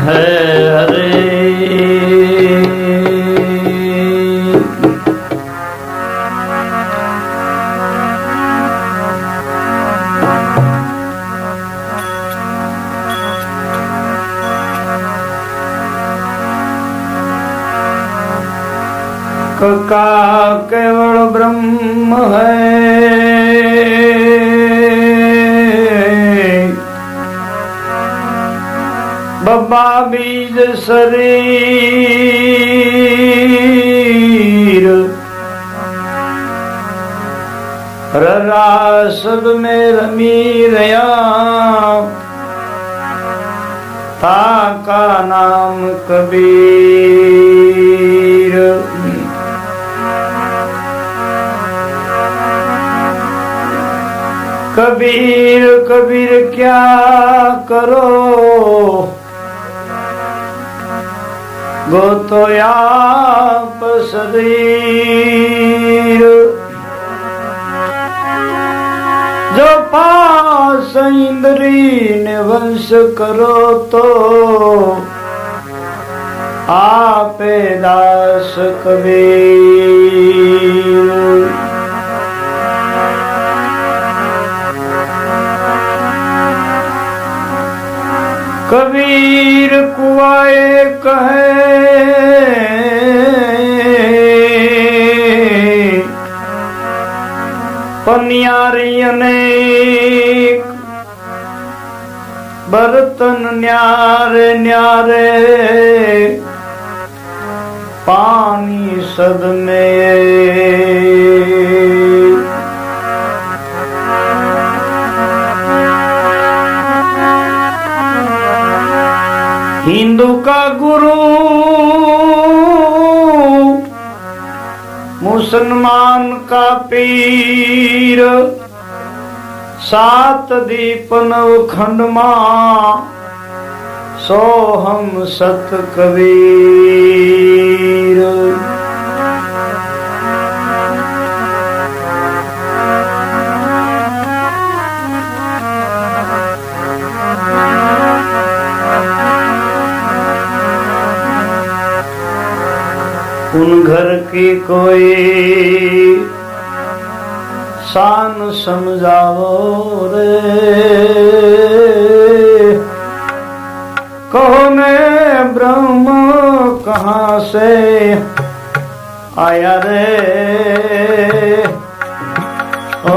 है हरे। का केवल ब्रह्म है, बब्बा बीज शरीर, ररासद में रमी रया, था का नाम कबीर। कबीर कबीर क्या करो, गो तो आप सदीर। जो पास इंद्री ने वंश करो तो, आपे दास कबीर। कबीर कुआए कहे, पनियारी अनेक, बर्तन न्यारे न्यारे, पानी सद में। हिंदू का गुरु, मुसलमान का पीर, सात दीप नवखंड मां, सो हम सत कबीर। उन घर की कोई शान समझाओ रे, कहो ने ब्रह्म कहाँ से आया रे। ओ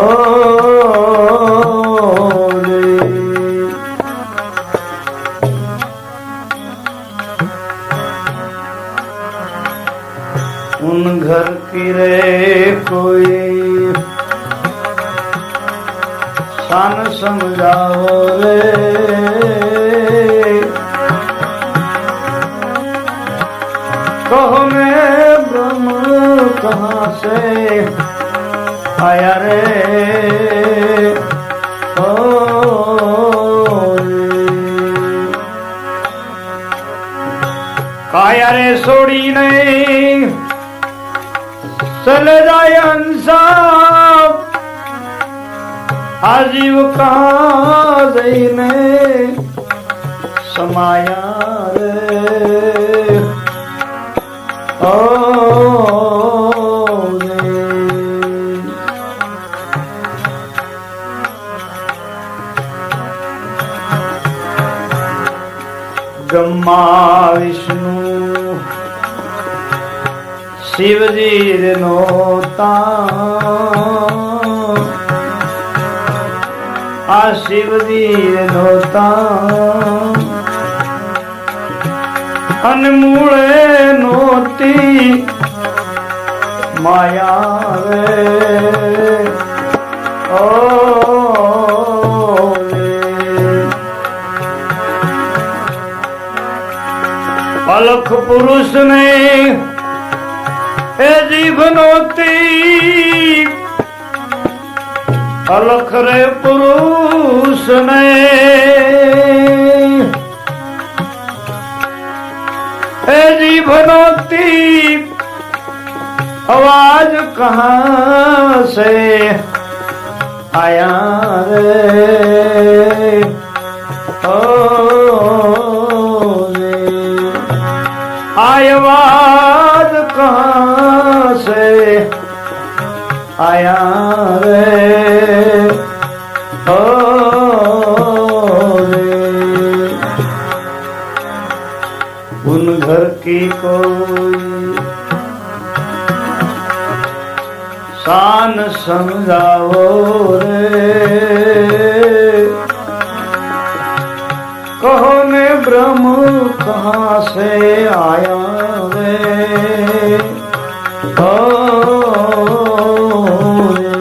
उन घर की रे कोई शान समझाओ रे, कहो मैं ब्रह्म कहाँ से आया रे। ओ काया रे सोड़ी नहीं चले जाए अंसाब, आजीव कहाँ ने समाया रे। ओ ब्रह्मा विष्णु शिव जी नोता, आ शिव जी नोता, अनमूले नोती माया रे। ओ अलख पुरुष ने ए जीवनोती, अलख रे पुरुष ने ए जीवनोती, आवाज कहाँ से आया रे। ओ रे आवाज कहाँ से आया रे ओ रे। उन घर की कोई शान समझाओ रे। कहो ने ब्रह्म कहाँ से आया रे ओ रे।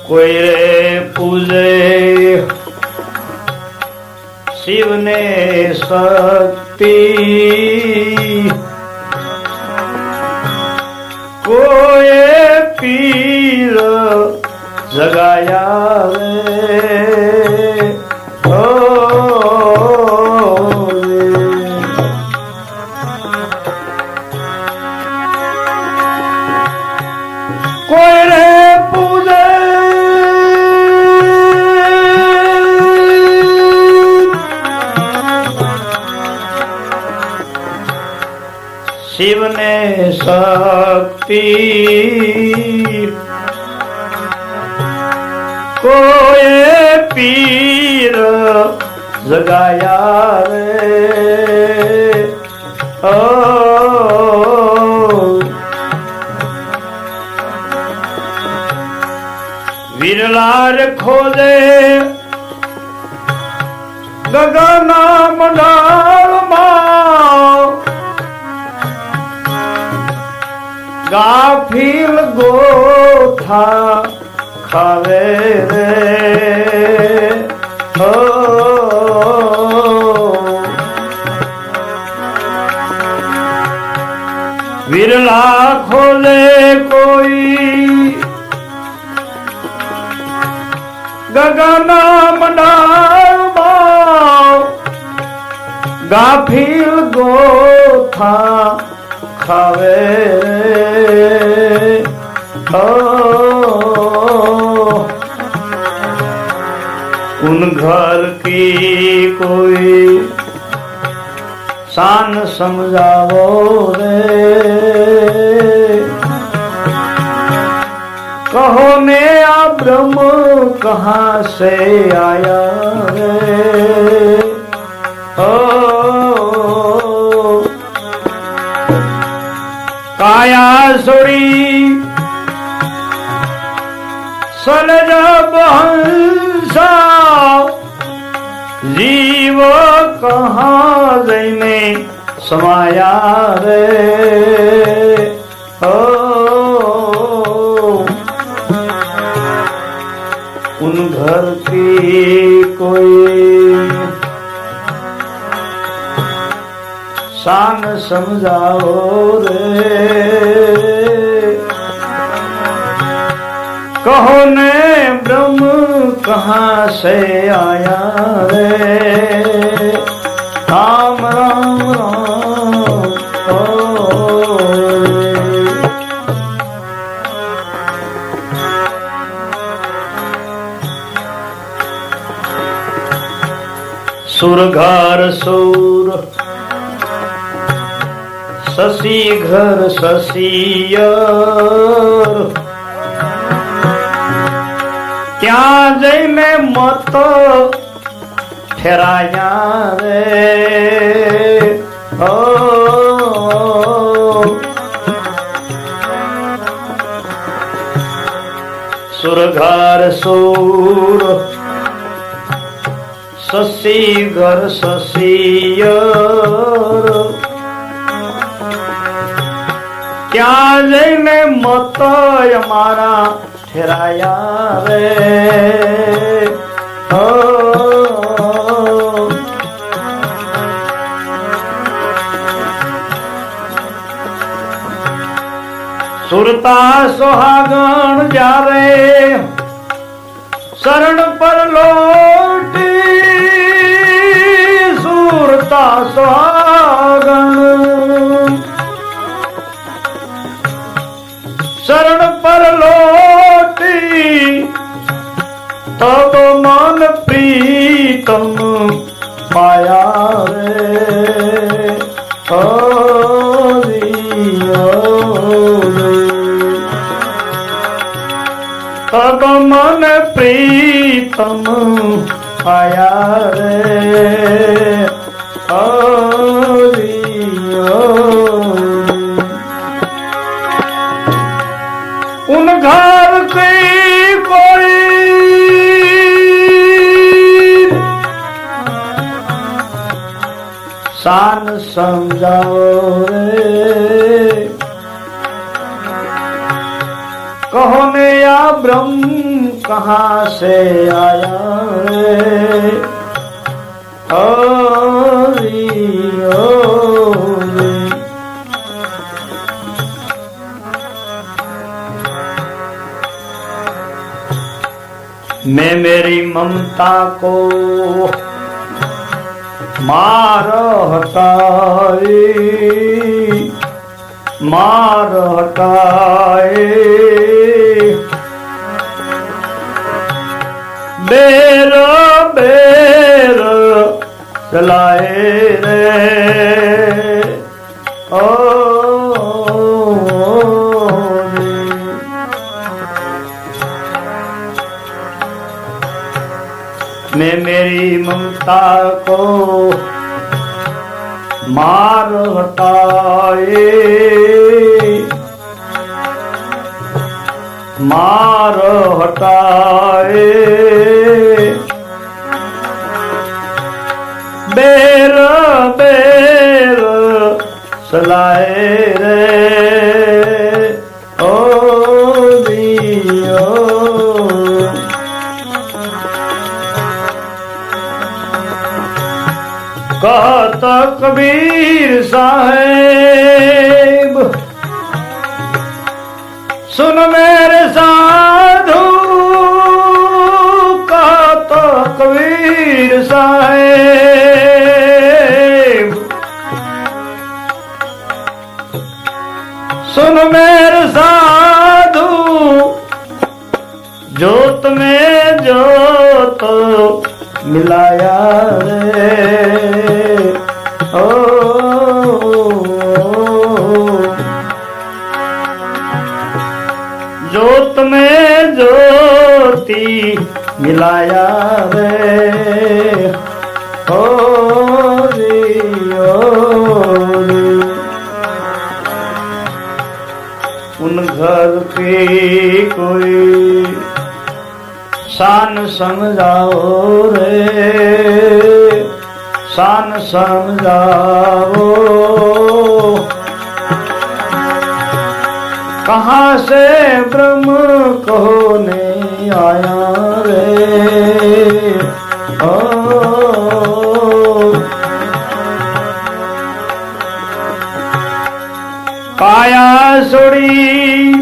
कोई रे पूजे शिव ने शक्ति, कोई पीर जगाया रे ओ रे। कोई रे पूजे शिव ने शक्ति, कोई पीर जगाया रे ओ। विरलार खोले गगना मंडाल माँ, गाफिल गोथा खावे रे ओ। विरला खोले कोई गगना मंडाल माँ, गाफिल गोथा खावे रे ओ। उन घर की कोई शान समझाओ रे। कहो ने आ ब्रह्म कहाँ से आया रे ओ। काया सोड़ी सलज बहंसा, जीव कहाँ जैने समाया रे ओ। उन घर की कोई शान समझाओ रे। कहो ने ब्रह्म कहाँ से आया रे राम राम राम ओ रे। सुर घर सुर शशि घर शशियर, क्या जैने मत ठहराया रे ओ। सुर घर सुर शशि घर शशियर, क्या जैने मत हमारा ठहराया रे ओ। सुरता सुहागण जावे शरण पर लौटी, सुरता सुहागण शरण पर लौटी, मन प्रीतम पाया रे हरि तब मन प्रीतम पाया रे हरि उन घर की कोई शान समझाओ रे कहो ने या ब्रह्म कहाँ से आया रे हरि मैं मेरी ममता को मार हटाए बेर बेर चलाए रे ओ मैं मेरी ममता को मार हटाए बेर बेर सलाए रे ओ दियो कहता कबीर साहेब सुन मेरे साधु कहता कबीर साहेब सुन मेरे साधु जोत में जोत मिलाया रे ओ जोत में ज्योति मिलाया रे ओ उन घर की कोई शान समझाओ रे शान समझाओ कहाँ से ब्रह्म कहो ने आया रे ओ काया सुड़ी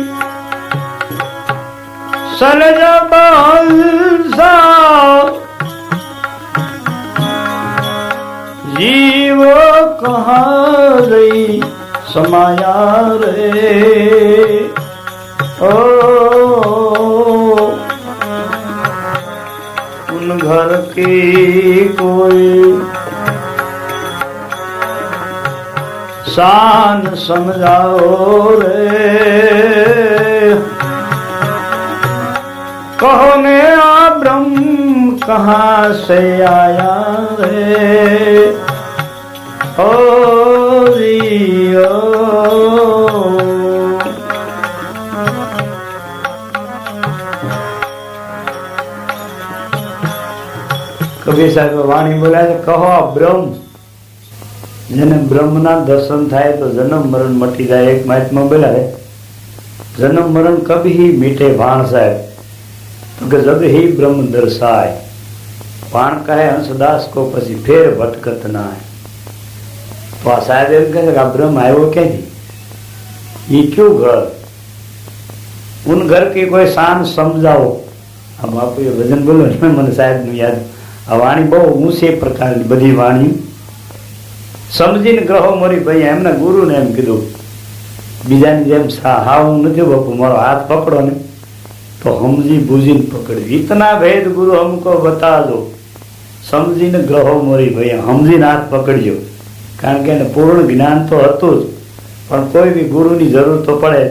सलज बांसा जीव कहाँ गई समाया रे ओ उन घर की कोई शान समझाओ रे कहो ने आ ब्रह्म कहाँ से आया रे ओ रियो કબીર સાહેબ વાણી બોલ્યા છે કહો આ બ્રહ્મ જેને બ્રહ્મના દર્શન થાય તો જન્મ મરણ મટી જાય એક મહાત્મા બોલ્યા જન્મ મરણ કભી મીઠે ભાણ સાહેબ તો કે જબ ही ब्रह्म दर्शाय भाण कहे हंसदास को પછી ફેર ભટકત ના તો આ સાહેબ એમ કહે કે આ બ્રહ્મ આવ્યો ક્યાંથી ये क्यों घर उन घर की कोई शान समझाओ આ બાપુ એ ભજન બોલો ને મને સાહેબ નું યાદ આ વાણી બહુ ઊંચી પ્રકારની બધી વાણી સમજીને ગ્રહો મોરી ભાઈ એમના ગુરુને એમ કીધું બીજાની જેમ હાવ નથી બાપુ મારો હાથ પકડો ને તો સમજી બુજીને પકડ્યું. ઇતના ભેદ ગુરુ હમકો બતા દો, સમજીને ગ્રહો મોરી ભાઈ, સમજીને હાથ પકડજો. કારણ કે એને પૂર્ણ જ્ઞાન તો હતું જ, પણ કોઈ બી ગુરુની જરૂર તો પડે.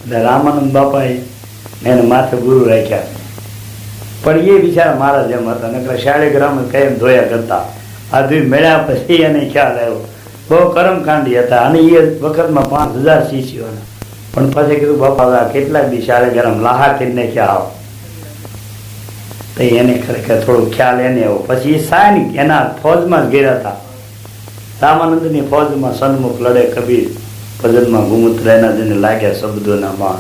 એટલે રામાનંદ બાપાએ એને માથે ગુરુ રાખ્યા. પણ એ બિચારા મારા જેમ હતા, નકર શાળીગ્રામ કેમ ધોયા કરતા. આધું મેળ્યા પછી એને ખ્યાલ આવ્યો. બહુ કર્મકાંડી હતા, અને એ વખતમાં 5000 શિષ્યોના. પણ પછી કીધું બાપા કેટલાક દી શાળીગ્રામ લાહા કરીને ક્યાં આવો, તો એને ખરેખર થોડો ખ્યાલ એને આવ્યો. પછી એ સૈનિક એના ફોજમાં જ ગયા હતા. રામાનંદની ફોજમાં સન્મુખ લડે કબીર, ભજનમાં ગુમુત્ર એના જેને લાગ્યા શબ્દોના માં.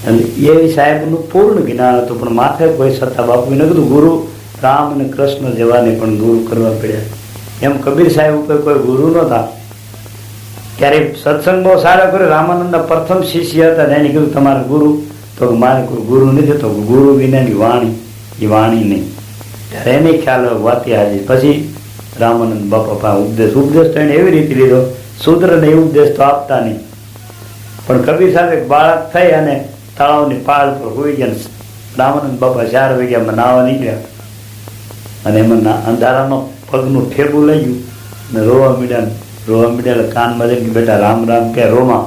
અને એ સાહેબનું પૂર્ણ જ્ઞાન હતું, પણ માથે કોઈ સત્તા બાપુને કીધું ગુરુ રામ અને કૃષ્ણ જેવાને પણ ગુરુ કરવા પડ્યા. એમ કબીર સાહેબ ઉપર કોઈ ગુરુ નહોતા. ક્યારેક સત્સંગ બહુ સારો કર્યો. રામાનંદના પ્રથમ શિષ્ય હતા, એને કીધું તમારા ગુરુ, તો મારે કોઈ ગુરુ નથી, તો ગુરુ વિનાની વાણી, એ વાણી નહીં. ત્યારે એને ખ્યાલ વાતી હાજી. પછી રામાનંદ બાપા ઉપદેશ તો એને એવી રીતે લીધો, શૂદ્રને એ ઉપદેશ તો આપતા નહીં. પણ કબીર સાહેબ એક બાળક થઈ અને તળાવની પાળ પર હોઈ ગયા. રામાનંદ બાપા 4 વાગ્યામાં નાવા નીકળ્યા, અને એમાં અંધારામાં પગનું ઠેબું લઈ ગયું અને રોવા મીડ્યા. કાનમાં જઈને બેટા રામ રામ કે રોમા.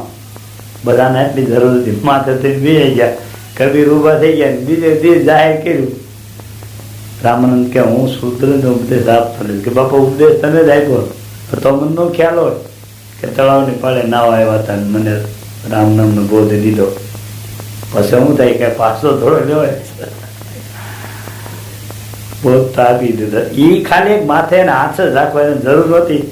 બધાને એટલી જરૂર હતી, માથે થઈને બેસી ગયા. કબીર ઊભા થઈ ગયા, બીજે દિવસ જાહેર કર્યું. રામાનંદ કે હું શૂદ્રને ઉપદેશ આપતો નથી. કે બાપા ઉપદેશ તમે જ આપ્યો, તો મને નો ખ્યાલ હોય કે તળાવની પાળે નાવા આવ્યા હતા, મને રામ નામનો બોધ દીધો. પછી શું થાય કે પાછો થોડો લેવાય, બોધ તો આપી દીધો. એ ખાલી એક માથે એને હાથ જ રાખવાની જરૂર હતી.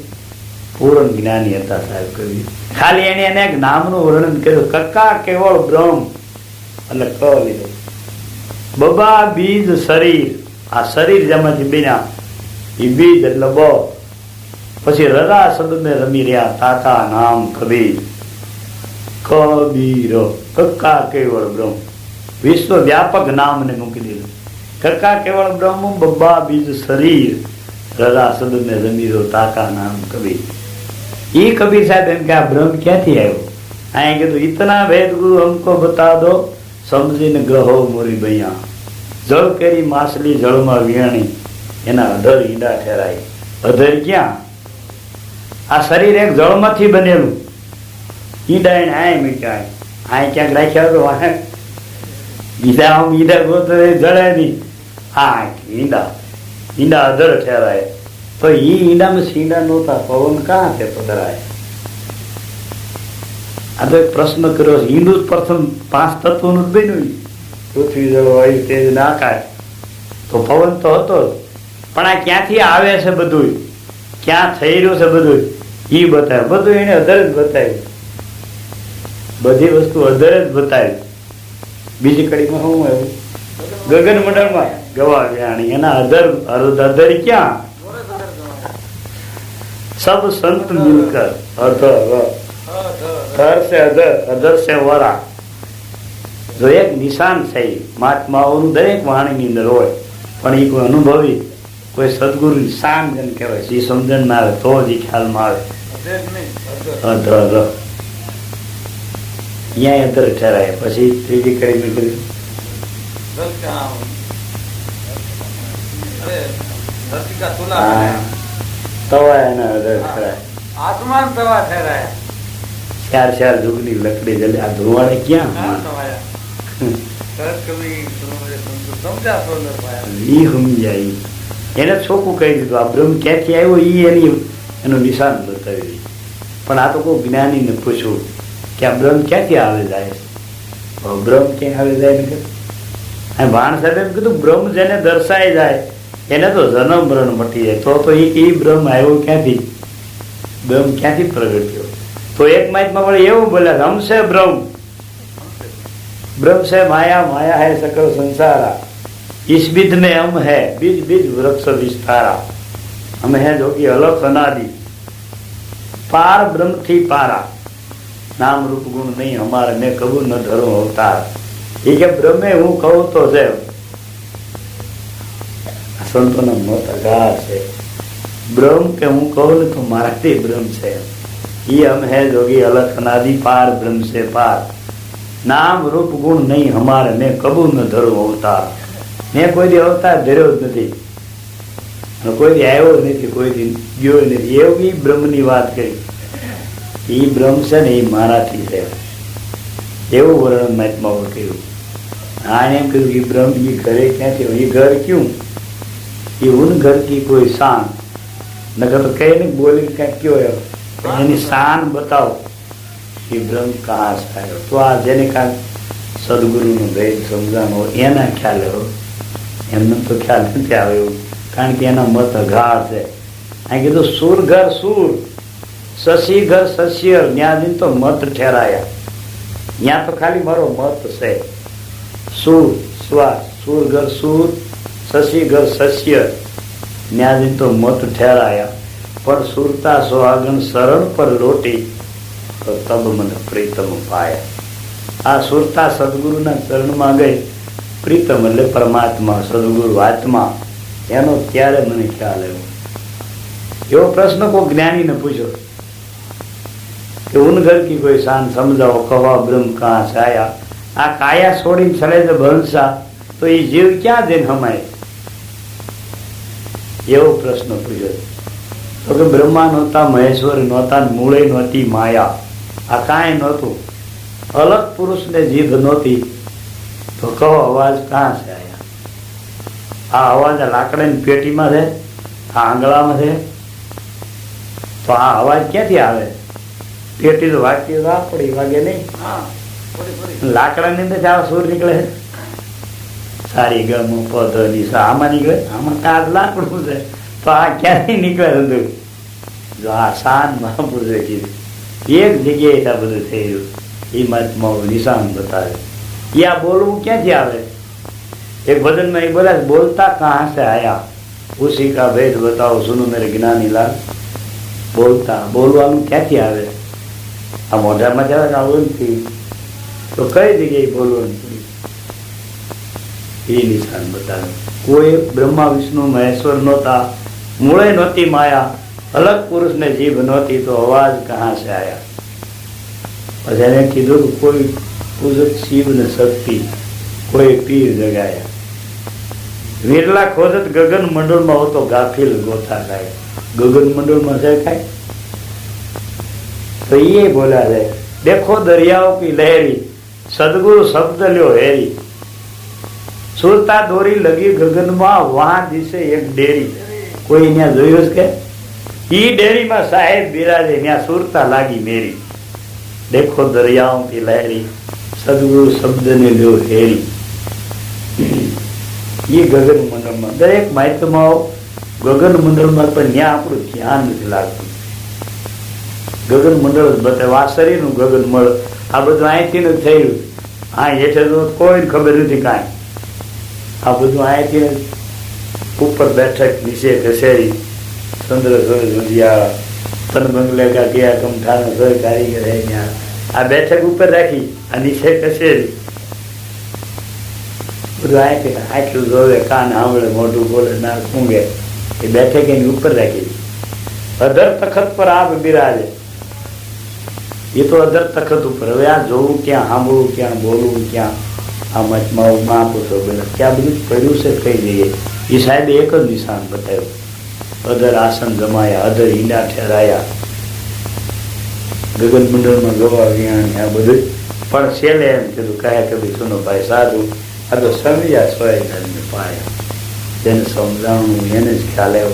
પૂર્ણ જ્ઞાની હતા સાહેબ કવિ. ખાલી એને એક નામનું વર્ણન કર્યું, કક્કા કેવળ બ્રહ્મ, એટલે ક લીધો. બબા બીજ શરીર, આ શરીર જેમાંથી બન્યા એ બીજ એટલે બ. પછી રરા શબ્દ ને રમી રહ્યા, તાતા નામ કબીર. કબીર કક્કા કેવળ બ્રહ્મ, વિશ્વ વ્યાપક નામ ને મૂકી દીધું. કક્કા કેવળ બ્રહ્મ, બબ્બા બીજ શરીર, રરા શબ્દ ને રમી રહ્યો, તાકા નામ કબીર. એ કબીર સાહેબ એમ કે આ બ્રહ્મ ક્યાંથી આવ્યો? અહીંયા કીધું ઇતના ભેદ ગુરુ હમકો બતા દો, સમજીને ગ્રહો મોરી બૈયા. જળ કેરી માછલી જળમાં વિયાણી, એના અધર ઈંડા ઠેરાય. અધર ક્યાં? આ શરીર એક જળમાંથી બનેલું. ઈંડા એને આય મીઠાય, આય ક્યાંક રાખ્યા તો બીજા આમ ઈંડા ગોતો જળે નહીં. હા ઈંડા અધર ઠેરાય. તો એ ઈંડામાં સીંડા નહોતા, પવન કાં છે પધરાય? આ તો એક પ્રશ્ન કર્યો. ઈંડું જ પ્રથમ 5 તત્વોનું જ બન્યું. પૃથ્વી જળ વાયુ તેજ ને આકાશ. તો પવન તો હતો જ, પણ આ ક્યાંથી આવે છે બધું, ક્યાં થઈ રહ્યું છે બધું, એ બતાવ્યું. બધું એને અધર જ બતાવ્યું, બધી વસ્તુ અધર જ બતાવી. બીજી કડીમાં શું આવ્યું? ગગન મંડળમાં ગવા વ્યાણી, એના અધર અધર ક્યાં? સબ સંત મિલકર અધર સે અધર, અધર સે વરા. જો એક નિશાન છે મહાત્માઓનું દરેક વાણીની અંદર હોય, પણ એ કોઈ અનુભવી, કોઈ સદગુરુ શાન જેમ કહેવાય, એ સમજણ ના આવે તો જ એ ખ્યાલમાં આવે. અધર અહીંયા અધર ઠેરાય. પછી ત્રીજી કડી નીકળી તવા એના અધર ઠેરાય. આત્માન તવા ઠેરાય. 4 જુગની લકડી જલે. આ ધુવાડે ક્યાં? એને ચોખ્ખું કહી દીધું આ બ્રહ્મ ક્યાંથી આવ્યો, એનું નિશાન બતાવી. પણ આ તો કોઈ જ્ઞાનીને પૂછવું કે આ બ્રહ્મ ક્યાંથી આવે જાય? બ્રહ્મ ક્યાં આવે જાય ને? ભાણ સાહેબ એમ કીધું બ્રહ્મ જેને દર્શાય જાય એને તો જન્મ મરણ મટી જાય. તો એ બ્રહ્મ આવ્યો ક્યાંથી? બ્રહ્મ ક્યાંથી પ્રગટ થયો? તો એક માહિતમાં વળી એવું બોલ્યા, હમશે બ્રહ્મ, બ્રહ્મ છે માયા, માયા है सकल संसारा, इस बीज में हम है बीज बीज वृक्ष विस्तारा, हम है जो कि अलग अनादि, पार ब्रह्म थी पारा, नाम रूप गुण नहीं हमारे, मैं कबू न धरो अवतार. એ કે બ્રહ્મે હું કહું તો છે, સંતોના મત અગાર છે. બ્રહ્મ કે હું કહું ને તો મારાથી બ્રહ્મ છે. ये हम है जोगी अलग अनादि पार ब्रह्म से पार. નામ રૂપ ગુણ નહીં હમારે, મેં કબૂ ન ધરું અવતાર. મેં કોઈ દી અવતાર ધર્યો જ નથી, અને કોઈ દી આવ્યો જ નથી, કોઈ દી ગયો જ નથી. એવી બ્રહ્મની વાત કરી. એ બ્રહ્મ છે ને એ મારાથી છે, એવું વર્ણન મહાત્માઓ કર્યું. આને એમ કહ્યું એ બ્રહ્મ એ ઘરે ક્યાંથી હોય? એ ઘર ક્યું? એ ઉન ઘર કી કોઈ શાન, નકર તો કઈ નહીં બોલી ક્યાંક કયો એવો, એની શાન બતાવો. એ બ્રહ્મ કહા છે આવ્યો? તો આ જેને કાંઈ સદગુરુનો ભેદ સમજાનો એના ખ્યાલ એવો, એમને તો ખ્યાલ નથી આવે એવું, કારણ કે એના મત અઘાર છે. આ કીધું સુર ઘર સુર, શશી ઘર શશિયર, ત્યાં તો મત ઠેરાયા. ત્યાં તો ખાલી મારો મત છે. સુર શ્વાસ, સુર ઘર સુર, શશી ઘર શશિયર, ત્યાં તો મત ઠેરાયા. પણ સુરતા સુહાગણ શરણ પર લોટી, તો તબ મને પ્રીતમ પાયા. આ સુરતા સદગુરુના ચરણમાં ગઈ, પ્રીતમ એટલે પરમાત્મા, સદગુરુ આત્મા, એનો ત્યારે મને ખ્યાલ આવ્યો. એવો પ્રશ્ન કોઈ જ્ઞાનીને પૂછ્યો કે ઉન ઘર કી કોઈ શાન સમજાવો, કવા બ્રહ્મ કહા છે આયા. આ કાયા છોડીને ચલે છે ભંસા, તો એ જીવ ક્યાં જઈને હમાય? એવો પ્રશ્ન પૂછ્યો. તો કે બ્રહ્મા નહોતા, મહેશ્વર નહોતા, મૂળે નહોતી માયા. આ કાંઈ નહોતું, અલગ પુરુષને જીભ નહોતી, તો કહો અવાજ કાં છે આયા? આ અવાજ આ લાકડાની પેટીમાં છે, આ આંગળામાં છે, તો આ અવાજ ક્યાંથી આવે? પેટી તો વાગતી તો આપડી વાગે નહીં, લાકડાની અંદર આવા સુર નીકળે. સારી ગમ પદ નિશા આમાં નીકળે, આમાં કાદ લાકડું છે, તો આ ક્યાંથી નીકળે બધું? જો આ શાન મહાપુરુષે કીધું, એક જગ્યાએ આ બધું થઈ રહ્યું. એ મહાત્માઓ નિશાન બતાવે. એ આ બોલવું ક્યાંથી આવે? એક ભજનમાં એ બોલા બોલતા કહાં સે આયા, ઉસી કા ભેદ બતાવો સુનો મેરે જ્ઞાની લાલ. બોલતા, બોલવાનું ક્યાંથી આવે? આ મોઢામાં જવા આવું નથી, તો કઈ જગ્યાએ બોલવાનું? એ નિશાન બતાવે. કોઈ બ્રહ્મા વિષ્ણુ મહેશ્વર નહોતા, મૂળે નહોતી માયા, અલગ પુરુષને જીભ નહોતી, તો અવાજ કહાં સે આયા? પછી એને કીધું કે કોઈ પૂજક શિવ ને શક્તિ, કોઈ પીર જગાયા. વિરલા ખોજત ગગન મંડળમાં હોતો, ગાફિલ ગોથા ખાય. ગગન મંડળમાં છે ખાય, તો એ બોલ્યા છે દેખો દરિયાઓ કી લહેરી, સદગુરુ શબ્દ લ્યો હેરી. સુરતા દોરી લગી ગગનમાં, વહાં દિશે એક ડેરી. કોઈ ત્યાં જોયું છે કે? ઈ ડેરીમાં સાહેબ બિરાજે, ત્યાં સુરતા લાગી મેરી. દેખો દરિયાઓ કી લહેરી, સદગુરુ શબ્દ ને લ્યો હેરી. એ ગગન મંડળમાં, દરેક માહિતીમાં ગગન મંડળમાં, પણ ત્યાં આપણું ધ્યાન નથી લાગતું. ગગન મંડળ જ બતાવે. આ શરીરનું ગગન મંડળ, આ બધું અહીંથી જ થયું. આ હેઠે તો કોઈ ખબર નથી કાંઈ. આ બધું અહીંથી ઉપર બેઠક, નીચે કસેરી, ચંદ્ર સૂરજ ઉજિયાળા, તન બંગલે કા ગયા કમઠાનો સોય કારીગર હે ત્યાં. આ બેઠક ઉપર રાખી, આ નીચે કસેરી, બધું અહીંથી આટલું જોવે, કાન સાંભળે, મોઢું બોલે, ના સૂંઘે. એ બેઠક એની ઉપર રાખી. અધર તખત પર આપ બિરાજે. એ તો અધર તખત ઉપર. હવે આ જોવું ક્યાં, સાંભળવું ક્યાં, બોલવું ક્યાં? આ મચમાઓ મહાપુરુષો બોલે ક્યાં બધું પડ્યું છે કઈ જઈએ? એ સાહેબ એક જ નિશાન બતાવ્યું. અધર આસન જમાયા, અધર ઈંડા ઠેરાયા, ગગન મંડળમાં ગવા વિયાણી, આ બધું. પણ છેલ્લે એમ કીધું કહે કે ભાઈ સુનો ભાઈ સાધુ, આ તો સમજ્યા સોય ધર્મ પાયા. જેને સમજાવવું એને જ ખ્યાલ આવ્યો,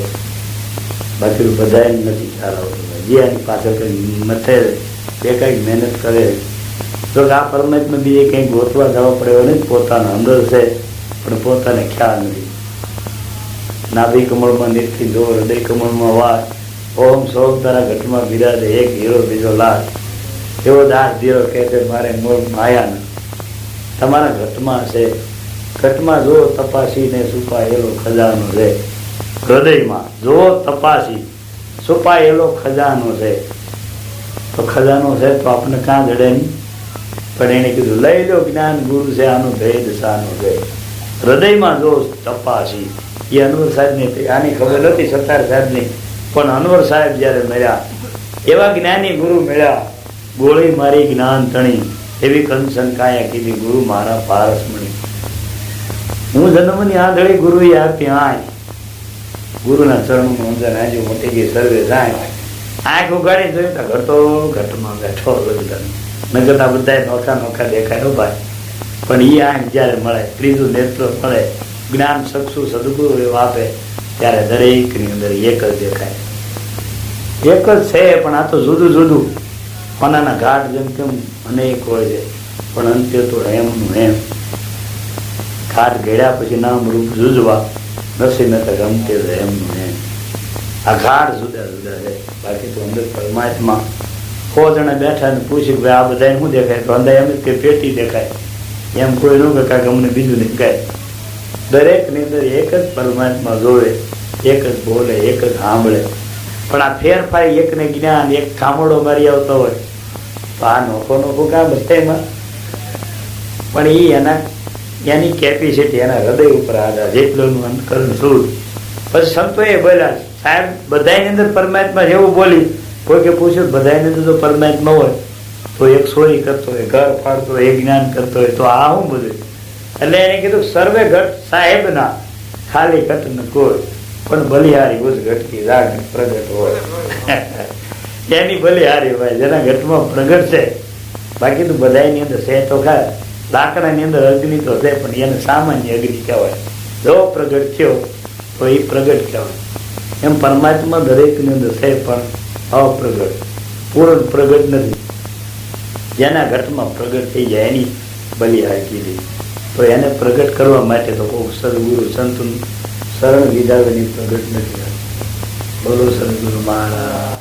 બાકી બધાને નથી ખ્યાલ આવતો. જે એની પાછળ કંઈ મથે એ કંઈક મહેનત કરે, તો આ પરમાત્મા બીજે કંઈક ગોતવા જવા પડે એવો નહીં. પોતાના અંદર છે પણ પોતાને ખ્યાલ નથી. નાભી કમળમાં નિરખી જો, હૃદય કમળમાં વાત, ઓમ સોમ તારા ઘટમાં બિરાજે એક હીરો બીજો લાલ. એવો દાસ ધીરો કહે છે મારે મૂળ માયા તમારા ઘટમાં છે. ઘટમાં જો તપાસીને છુપાયેલો ખજાનો છે, હૃદયમાં જો તપાસી છુપાયેલો ખજાનો છે. તો ખજાનો છે તો આપણે કાં જડે નહીં? પણ એને કીધું લઈ લો જ્ઞાન ગુરુ છે, આનો ભેદ શાનો છે. હૃદયમાં જો તપાસી. એ અનવર સાહેબ ને આની ખબર નથી, સત્તાર સાહેબ ની, પણ અનવર સાહેબ જયારે મળ્યા, એવા જ્ઞાની ગુરુ મળ્યા. ગોળી મારી જ્ઞાન તણી, એવી કંચન કાયા કીધી ગુરુ મારા પારસમણી. હું જન્મની આંધળી ગુરુએ આપી આય, ગુરુના ચરણનું અંજન આજુ મોટી ગઈ સર્વે જાય. આંખ ઉગાડી જોઈ તો ઘટો ઘટમાં બેઠો બધા નગતા બધા નોખા નોખા દેખાય હો ભાઈ. પણ એ આંખ જયારે મળે, ત્રીજું નેત્ર મળે, જ્ઞાન ચક્ષુ સદગુરુ એવું આપે, ત્યારે દરેકની અંદર એક જ દેખાય. એક જ છે પણ આ તો જુદું જુદું કોનાના ઘાટ જેમ કેમ અનેક હોય છે, પણ અંત્ય તો હેમનું હેમ. ઘાટ ઘેડ્યા પછી નામ રૂપ જુજવા નસી નતા ગમતે હેમનું હેમ. આ ઘાટ જુદા જુદા છે. બાકી તો અંદર પરમાત્મા 100 જણા બેઠા ને પૂછ્યું કે આ બધા શું દેખાય, તો અંદર એમ જ કે પેટી દેખાય. એમ કોઈ ન કે કાંઈક અમને બીજું દેખાય. દરેક ની અંદર એક જ પરમાત્મા જોવે, એક જ બોલે, એક જ સાંભળે. પણ આ ફેરફાર એકને જ્ઞાન, એક કામડો મારી આવતો હોય તો આ નોખો નોખો કામ બધામાં. પણ એની કેપેસિટી એના હૃદય ઉપર આધાર, જેટલું અંતકરણ શું. પછી સંતો એ બોલ્યા સાહેબ બધાની અંદર પરમાત્મા જેવું બોલી. કોઈ કે પૂછ્યું બધાની અંદર જો પરમાત્મા હોય તો એક ચોરી કરતો હોય, ઘર ફાડતો હોય, જ્ઞાન કરતો હોય, તો આ શું બધું? એટલે એને કીધું સર્વે ઘટ સાહેબ ના, ખાલી ઘટ ન કોઈ, પણ બલિહારી ઉસ ઘટકી રાગ પ્રગટ હોય. એની બલિહારી હોય જેના ઘટમાં પ્રગટ છે. બાકી તો બધાની અંદર છે તો ખા, લાકડાની અંદર અગ્નિ તો છે પણ એને સામાન્ય અગ્નિ કહેવાય. જો પ્રગટ થયો તો એ પ્રગટ કહેવાય. એમ પરમાત્મા દરેકની અંદર છે પણ અપ્રગટ, પૂર્ણ પ્રગટ નથી. જેના ઘટમાં પ્રગટ થઈ જાય એની બલિહારી કીધી. તો એને પ્રગટ કરવા માટે તો કોઈ સદગુરુ સંતનું શરણ લીધા વગરની પ્રગટ નથી. બોલો સદગુરુ મહારાજ.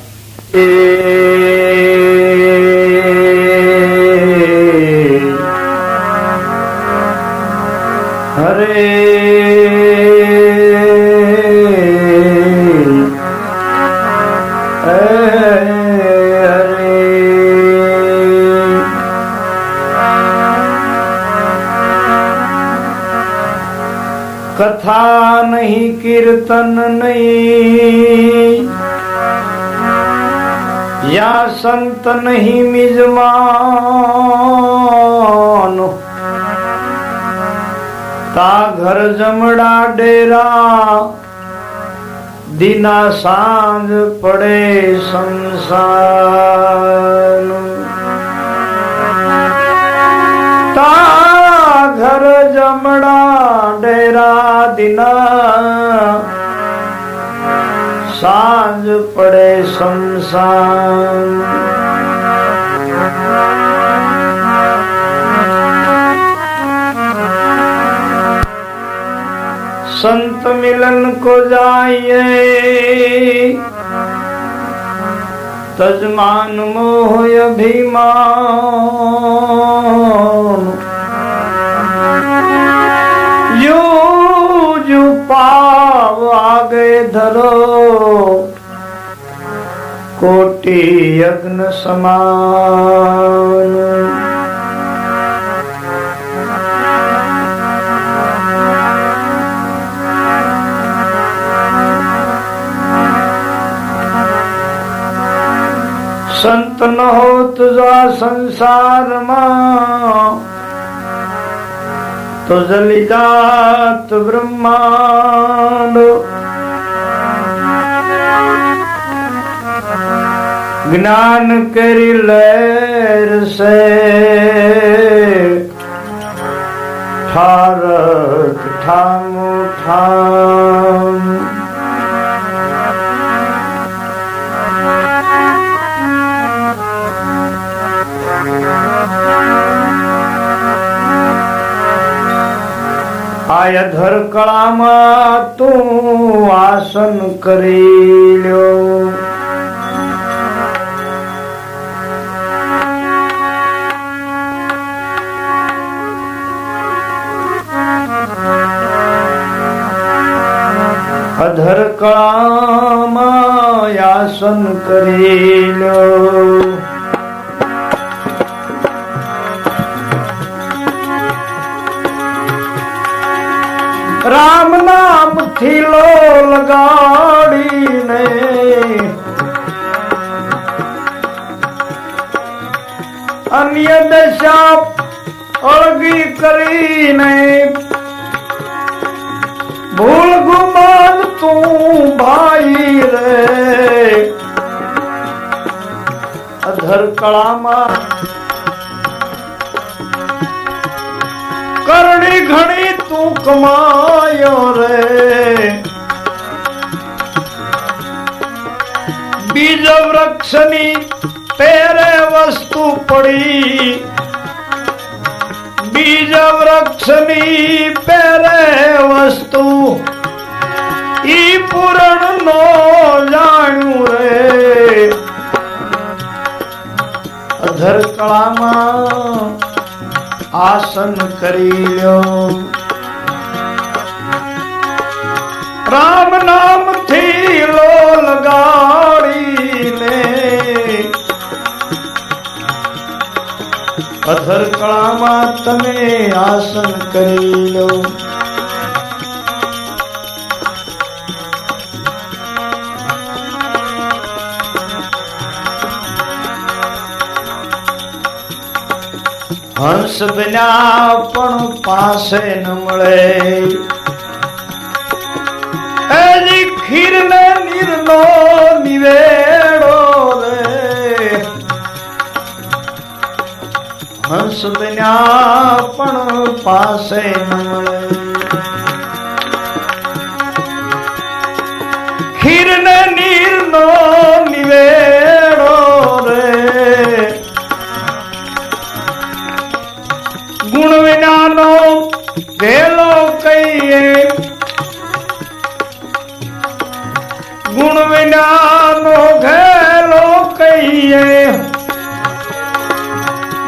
कथा नहीं कीर्तन नहीं या संत नहीं मिजमान, ता घर जमड़ा डेरा दिना सांझ पड़े संसार, ता घर जमड़ा डेरा दिना सांझ पड़े शमशान, संत मिलन को जाइए तजमान मोह अभिमान, यू जू पाव आगे धरो कोटि यज्ञ समान, संत न हो तुझा संसार में तो जली जात ब्रह्मांड, ज्ञान करी लहर से ठारक ठाम ठाम, आय धर कळामा तू आसन करी ल्यो, अधर कळामा आसन करी ल्यो, राम नाम थीलो लगाड़ी ने અન્ય દશા અળગી કરીને ભૂલ ગુમાન તું ભાઈ રે અધર કળામાં કરણી ઘણી તું કમાયો રે બીજ વૃક્ષની પેરે વસ્તુ પડી બીજ વૃક્ષની પેરે વસ્તુ ઈ પૂરણ નો જાણ્યું રે અધર કળામાં આસન કરી લ્યો રામ નામ થી લો લગાડી લે અધર કળામાં તમે આસન કરી લો હંસ બન્યા પણ પાસે ન મળે એજી ખીર ને નીર નો નિવેડો રે હંસ બન્યા પણ પાસે ન મળે ખીર ને નીર નો નિવેડો રે ગુણ વિનાનો ભેલો કહીએ ગુણ વિનાનો ઘેલો કહીએ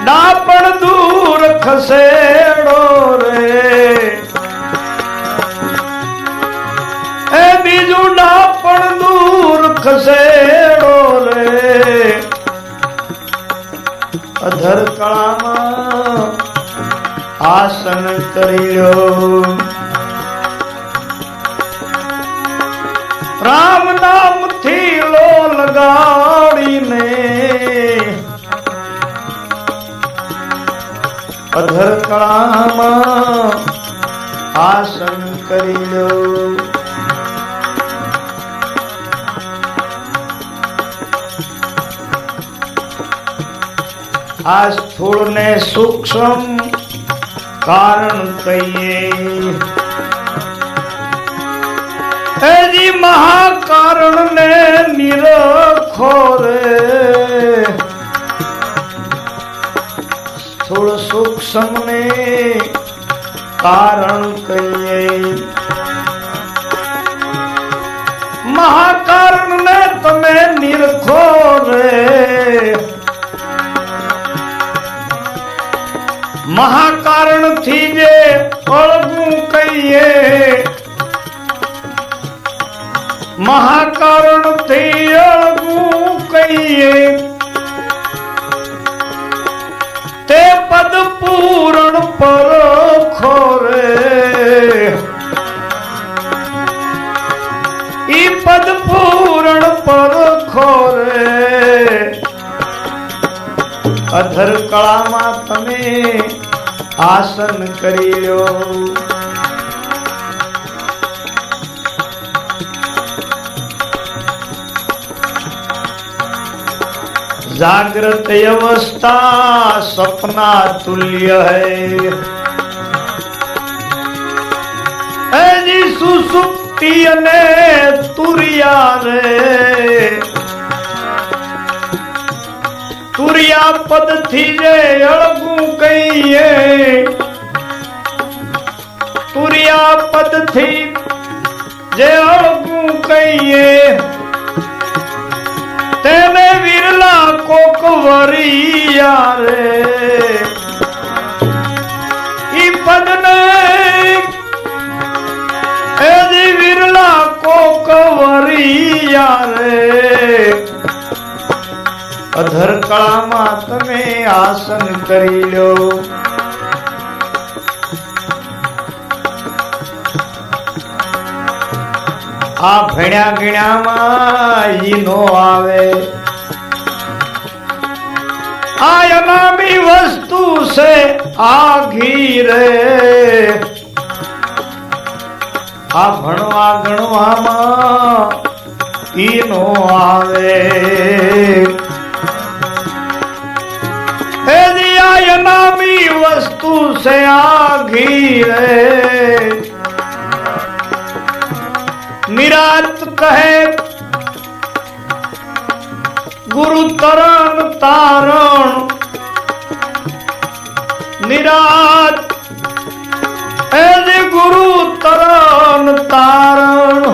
ડાપણ દૂર ખસેડો રે એ બીજું ડાપણ દૂર ખસેડો રે અધર કળામાં આસન કરી લો રામ નામ થી લો લગાડીને અધર કળામાં આસન કરી લો આ સ્થૂળ ને સૂક્ષ્મ કારણ કહીએ એજી મહાકારણ ને નિરખો રે સ્થૂળ સૂક્ષ્મ ને કારણ કહીએ મહાકારણ ને તમે નિરખો રે મહાકારણ થી જે અળગું કહીએ મહાકારણ થી અળગું કહીએ તે પદ પૂરણ પરખો રે ઈ પદ પૂરણ પરખો રે અધર કળામાં તમે આસન કરી લો जागृत अवस्था सपना तुल्य है जी सुसुप्ति ने तुरिया रे तुरिया पद थी जे अळगू कहीए तुरिया पद थी जे अळगू कहीए तेने विरला कोक वरिया रे ई पद ने एदी विरला कोक वरिया रे अधर कळामां तमे आसन करी लो आ भण्या गण्यामां ઈ નો આવે આ અનામી વસ્તુ છે આઘી રે આ ભણવા ગણવામાં ઈનો આવે એ દિયા અનામી વસ્તુ છે આઘી રે નિરાત કહે ગુરુ તરણ તારણ નિરાત એ ગુરુ તરણ તારણ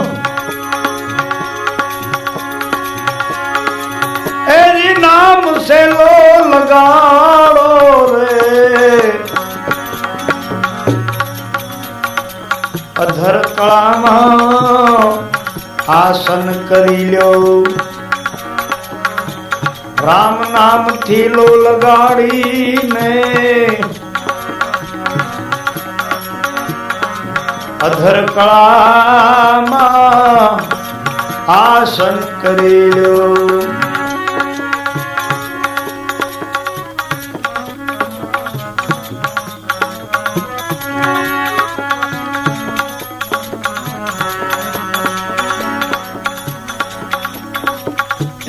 એ નામ સે લો લગાડો રે અધર કળામાં આસન કરી લ્યો રામ નામ થી લો લગાડીને અધર કળામાં આસન કરી લ્યો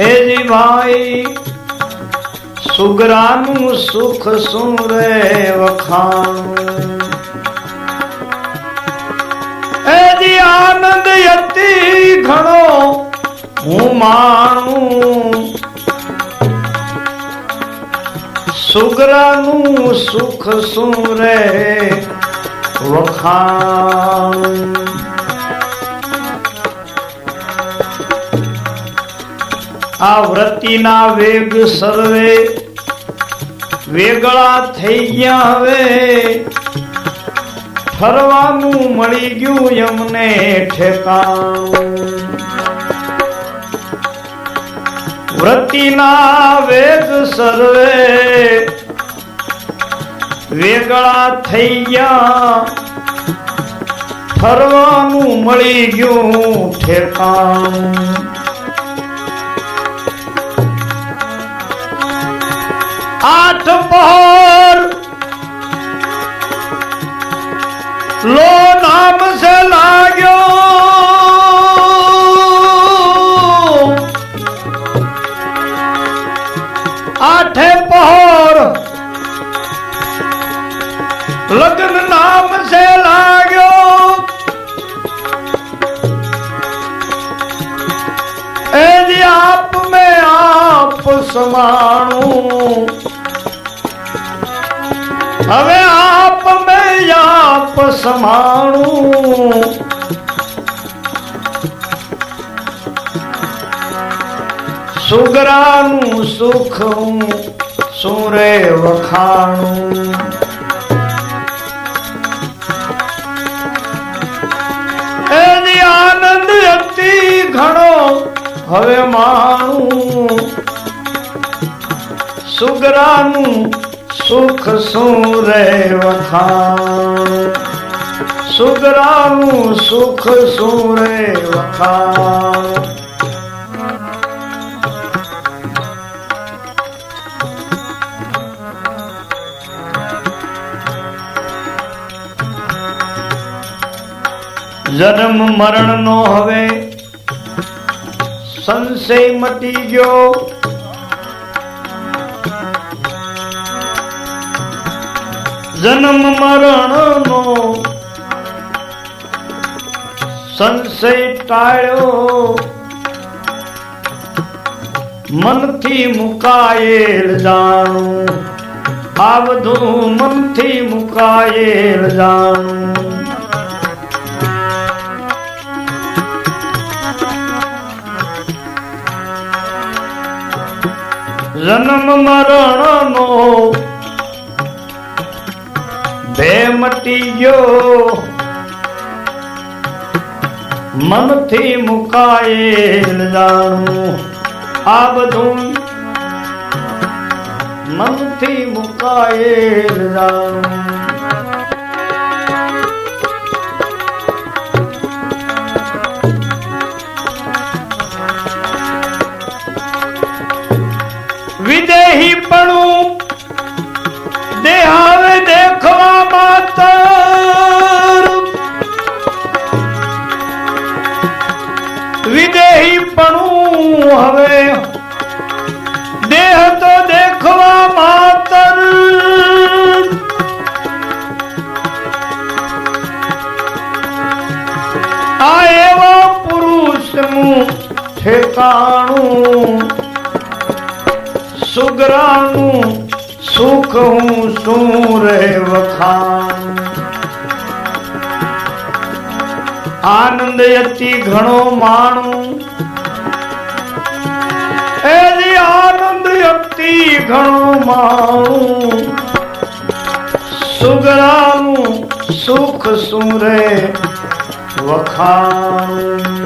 એજી ભાઈ સુગરાનું સુખ શું રે વખાણું એજી આનંદ અતિ ઘણો હું માણું સુગરાનું સુખ શું રે વખાણું આ વ્રતિના વેગ સર્વે વેગળા થઈ ગયા હવે ફરવાનું મળી ગયું એમને ઠેકાણું વ્રતિના વેગ સર્વે વેગળા થઈ ગયા ફરવાનું મળી ગયું ઠેકાણું આઠ પહોર લો નામ સે લાગ્યો આઠે પહોર લગ્ન નામ સે લાગ્યો એ આપ में आप समाणું હવે આપ મેં આપ સમાણું સુગરાનું સુખ શું રે વખાણું એની આનંદ અતિ ઘણો હવે માણું સુગરાનું સુખ શું રે વખાણ સુગરાનું સુખ શું રે વખાણ જન્મ મરણ નો હવે સંશય મટી ગયો જન્મ મરણ નો સંશય ટાળ્યો મનથી મુકાયેલ જાણું આ બધું મનથી મુકાયેલ જાણું જન્મ મરણ નો ભે મટી ગયો મનથી મુકાયેલ જાણું આ બધું મનથી મુકાયેલ જાણું વિદેહી પણું સુખ હું શું રે વખાણ આનંદ અતિ ઘણો માણું એની આનંદ અતિ ઘણો માણું સુગરાનું સુખ શું રે વખાણ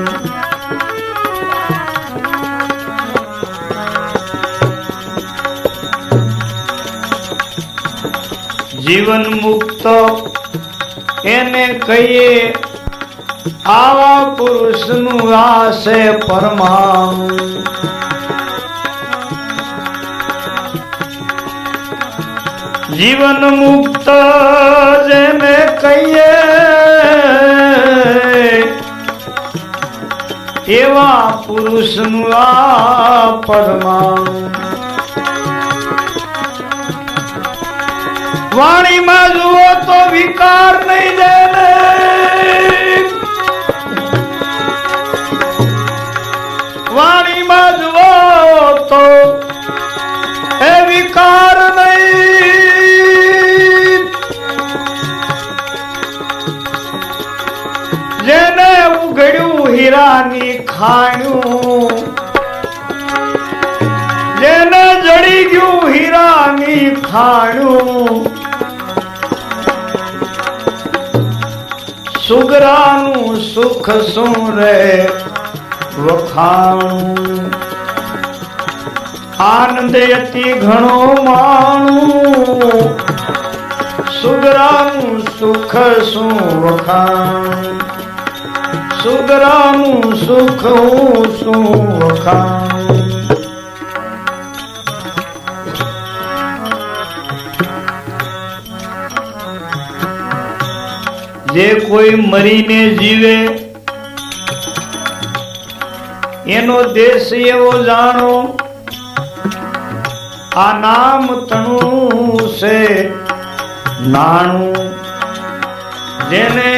જીવન મુક્ત એને કહીએ આવા પુરુષનું આશે પરમાણુ જીવન મુક્ત જેને કહીએ એવા પુરુષનું આ પરમાણુ વાણીમાં જુઓ તો વિકાર નહીં દેને વાણીમાં જુઓ તો એ વિકાર નહીં જેને ઉઘડ્યું હીરાની ખાણ્યું જેને જડી ગયું હીરાની ખાણ્યું સુગરાનું સુખ શું રે વખાણું આનંદ અતિ ઘણો માણું સુગરાનું સુખ શું વખાણ સુગરાનું સુખ શું વખાણ જે કોઈ મરીને જીવે એનો દેશ એવો જાણો આ નામ તણું છે નાણું જેને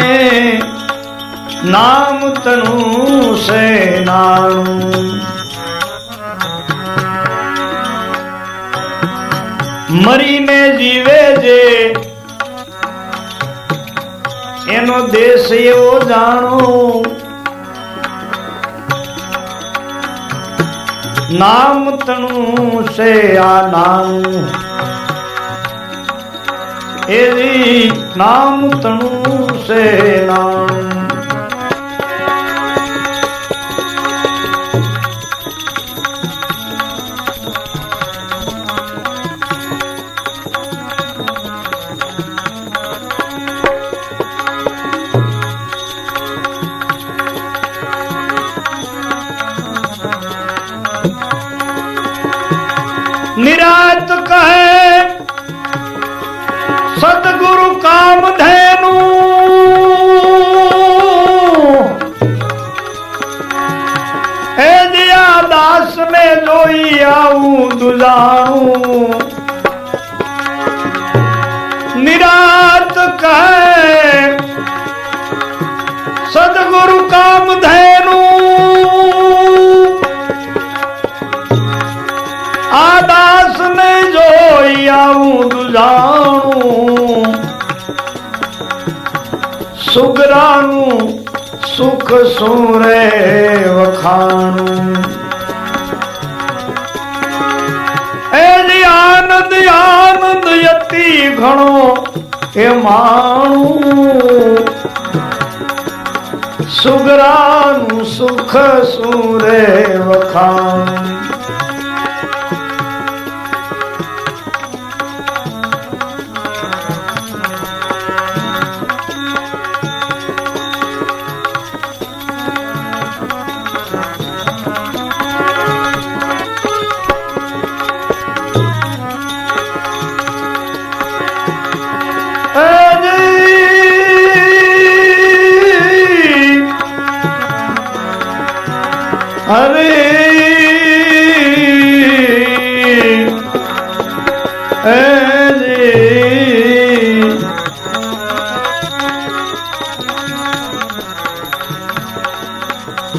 નામ તણું છે નાણું મરીને જીવે જે એનો દેશ એવો જાણો નામ તણું છે આ નામ એવી નામ તણું છે નામ निरात कहे सतगुरु कामधेनु हे दिया दास ने जोई आऊं दुलाऊं निरात कहे सतगुरु कामधेनु आदास ने जोई आऊं दुलाणुं सुगराणुं सुख सूरे वखाणुं एजी आनंद आनंद यति घणो हे माणुं सुगराणुं सुख सूरे वखाणुं हरे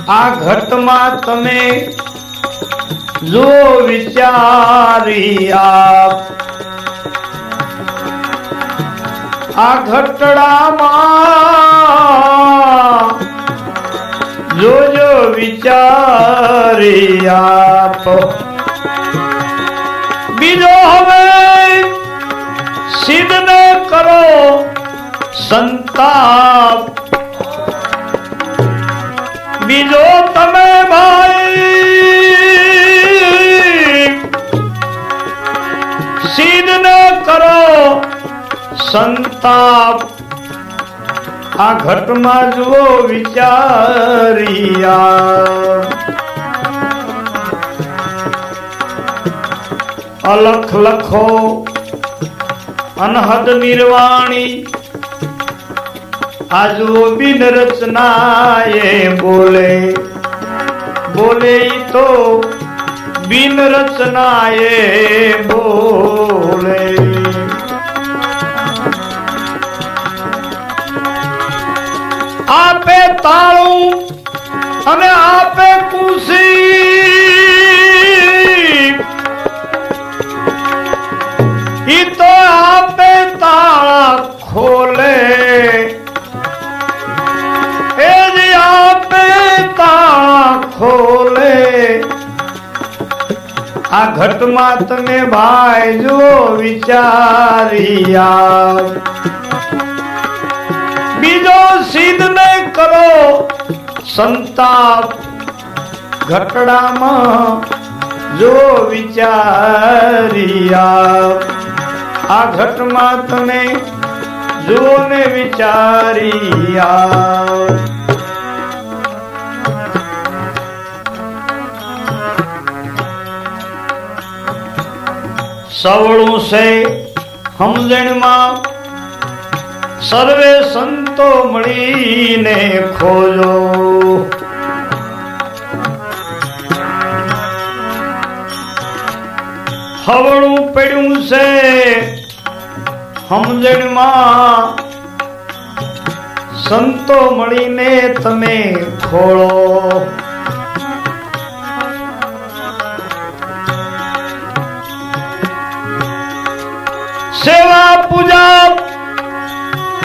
आ घट में तमे जो विचारी आप આ ઘટડામાં જોજો વિચારી આપ બીજો હવે સિદ્ધને કરો સંતાપ બીજો તમે ભાઈ સિદ્ધને કરો સંતાપ આ ઘટમાં જુઓ વિચારિયા અલખ લખો અનહદ નિર્વાણી આ જુઓ બિન રચનાએ બોલે બોલે તો બિન રચનાએ બોલે આપે તાળું અને આપે કુસી ઈ તો આપે તાળા ખોલે એ જે આપે તાળા ખોલે આ ઘટમાં તમે ભાઈ જો વિચારિયા બીજો સિદ્ધને કરો સંતાપ ઘટડામાં જો વિચારિયા આ ઘટમાં તમે જો ને વિચારિયા સવળું છે સમજણમાં સર્વે સંતો મળીને ખોજો હવળું પડ્યું છે સમજણમાં સંતો મળીને તમે ખોળો સેવા પૂજા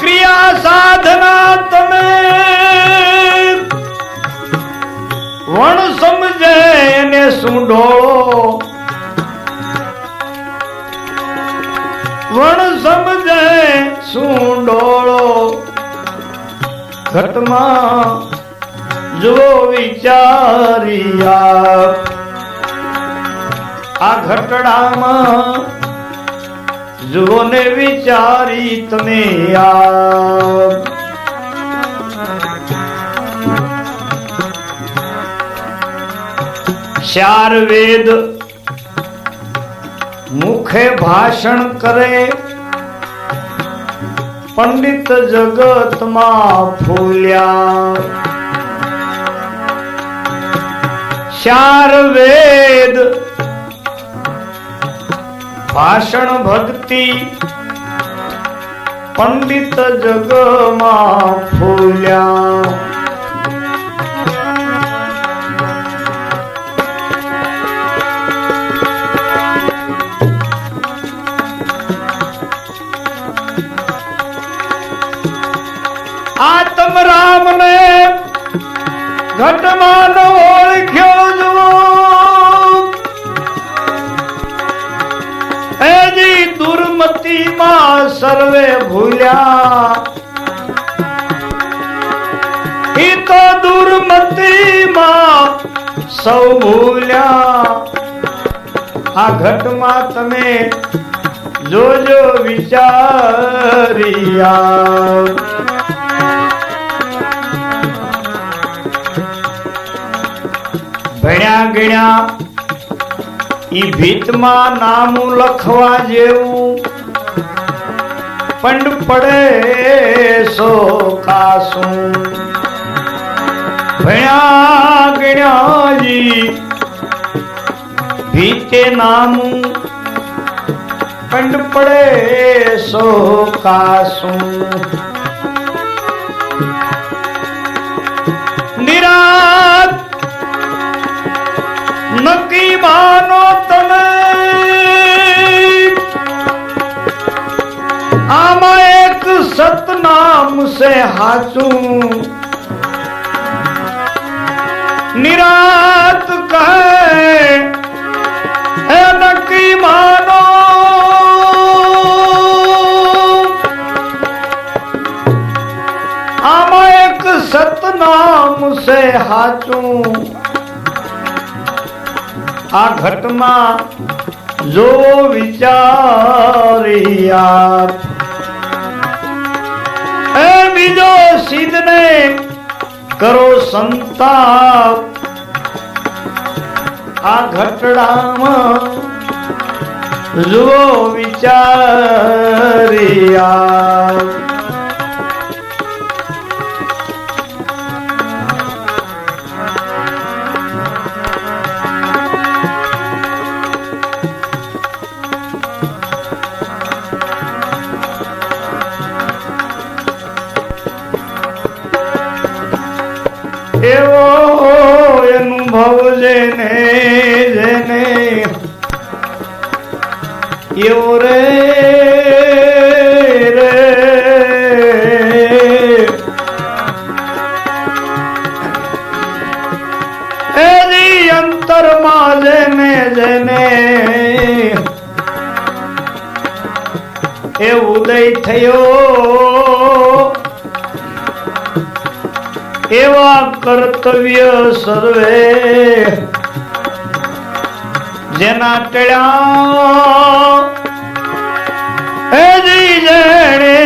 ક્રિયા સાધના તમે વણ સમજે એને સુંઢોળો વણ સમજે સુંઢોળો ઘટમાં જો વિચારિયા આ ઘટડામાં જુઓ ને વિચારી તમે ચાર વેદ મુખે ભાષણ કરે પંડિત જગતમાં ફૂલ્યા ચાર વેદ ભાષણ ભક્તિ પંડિત જગમાં ફૂલ્યા આત્મ રામ ને ઘટમાં ઓળખ્યો જુઓ એજી દુર્મતી માં સર્વે ભૂલ્યા ઈ તો દુર્મતી માં સૌ ભૂલ્યા આ ઘટમાં તમે જોજો વિચારિયા ભણ્યા ગણ્યા ઈ ભીતમાં નામું લખવા જેવું પંડ પડે સો કાસું ભણ્યા ગણ્યા જી ભીતે નામું પંડ પડે સો કાસું નિરાત નક્કી માનો તમે આમાં એક सतनाम से हाचू निरात कहे है नकी मानो आमा एक सतनाम से हाचू आ घटना जो विचारिया ए बीजो सिद्ध ने करो संताप आ घटड़ाમાં જો વિચારિયા એવો અનુભવ જેને જેને એવો રે રે એની અંતરમાં જેને જેને એ ઉદય થયો એવા કર્તવ્ય સર્વે જેના ટળ્યા એજી જેણે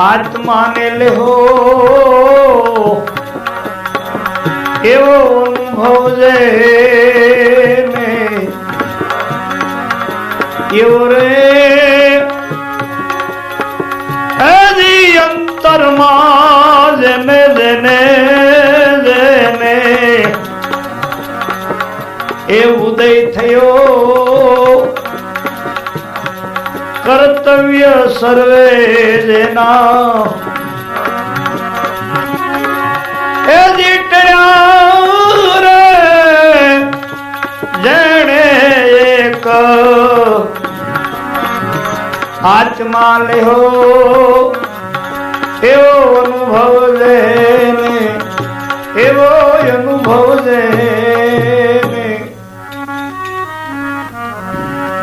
આત્માને લેહો એવો અનુભવ જેને એવો રે અંતરમાં જેને જેને જેને એ ઉદય થયો કર્તવ્ય સર્વે જેના એ જીત્યા રે જેણે એક આત્મા લેહો એવો અનુભવ જેને એવો અનુભવ જેને